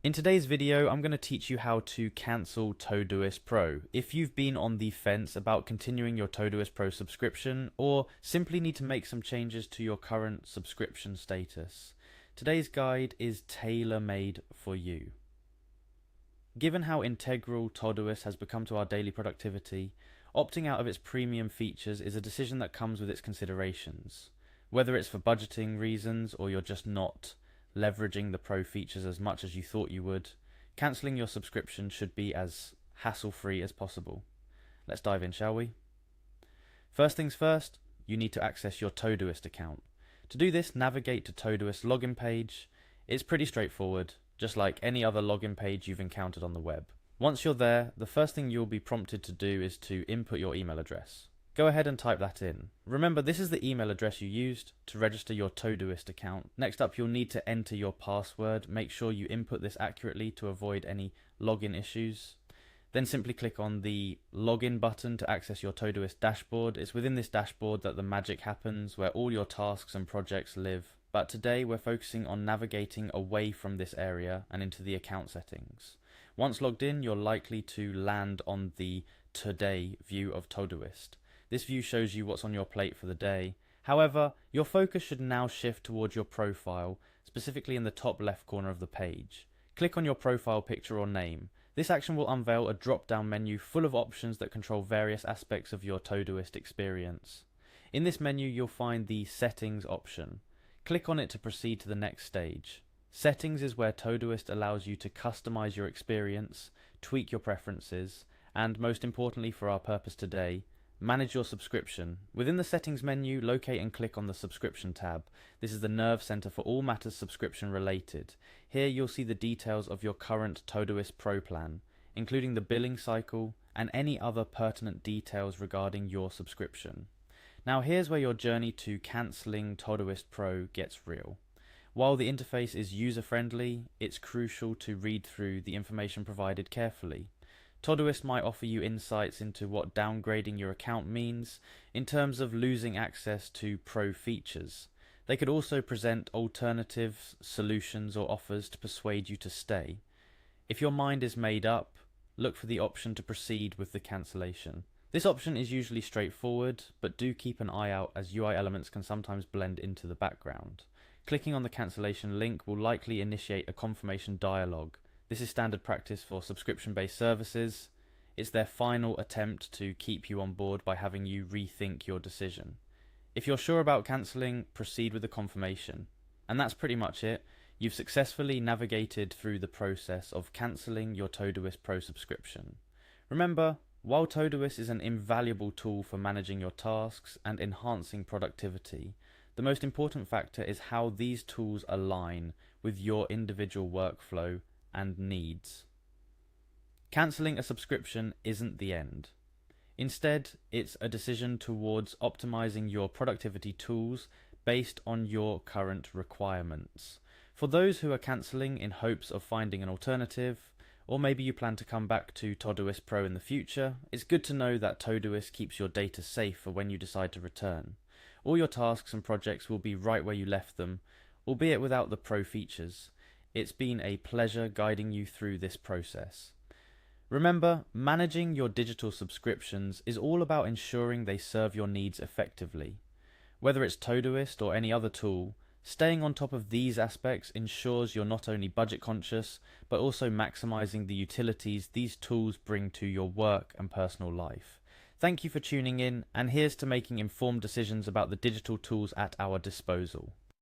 In today's video, I'm going to teach you how to cancel Todoist Pro. If you've been on the fence about continuing your Todoist Pro subscription or simply need to make some changes to your current subscription status, today's guide is tailor-made for you. Given how integral Todoist has become to our daily productivity, opting out of its premium features is a decision that comes with its considerations. Whether it's for budgeting reasons or you're just not leveraging the Pro features as much as you thought you would, cancelling your subscription should be as hassle-free as possible. Let's dive in, shall we? First things first, you need to access your Todoist account. To do this, navigate to Todoist login page. It's pretty straightforward, just like any other login page you've encountered on the web. Once you're there, the first thing you'll be prompted to do is to input your email address. Go ahead and type that in. Remember, this is the email address you used to register your Todoist account. Next up, you'll need to enter your password. Make sure you input this accurately to avoid any login issues. Then simply click on the login button to access your Todoist dashboard. It's within this dashboard that the magic happens, where all your tasks and projects live. But today we're focusing on navigating away from this area and into the account settings. Once logged in, you're likely to land on the Today view of Todoist. This view shows you what's on your plate for the day. However, your focus should now shift towards your profile, specifically in the top left corner of the page. Click on your profile picture or name. This action will unveil a drop-down menu full of options that control various aspects of your Todoist experience. In this menu, you'll find the Settings option. Click on it to proceed to the next stage. Settings is where Todoist allows you to customize your experience, tweak your preferences, and most importantly for our purpose today, manage your subscription. Within the settings menu, locate and click on the subscription tab. This is the nerve center for all matters subscription related. Here you'll see the details of your current Todoist Pro plan, including the billing cycle and any other pertinent details regarding your subscription. Now here's where your journey to cancelling Todoist Pro gets real. While the interface is user-friendly, it's crucial to read through the information provided carefully. Todoist might offer you insights into what downgrading your account means in terms of losing access to Pro features. They could also present alternative solutions or offers to persuade you to stay. If your mind is made up, look for the option to proceed with the cancellation. This option is usually straightforward, but do keep an eye out as UI elements can sometimes blend into the background. Clicking on the cancellation link will likely initiate a confirmation dialog. This is standard practice for subscription-based services. It's their final attempt to keep you on board by having you rethink your decision. If you're sure about cancelling, proceed with the confirmation. And that's pretty much it. You've successfully navigated through the process of cancelling your Todoist Pro subscription. Remember, while Todoist is an invaluable tool for managing your tasks and enhancing productivity, the most important factor is how these tools align with your individual workflow and needs. Cancelling a subscription isn't the end. Instead, it's a decision towards optimizing your productivity tools based on your current requirements. For those who are cancelling in hopes of finding an alternative, or maybe you plan to come back to Todoist Pro in the future, it's good to know that Todoist keeps your data safe for when you decide to return. All your tasks and projects will be right where you left them, albeit without the Pro features. It's been a pleasure guiding you through this process. Remember, managing your digital subscriptions is all about ensuring they serve your needs effectively. Whether it's Todoist or any other tool, staying on top of these aspects ensures you're not only budget conscious, but also maximizing the utilities these tools bring to your work and personal life. Thank you for tuning in, and here's to making informed decisions about the digital tools at our disposal.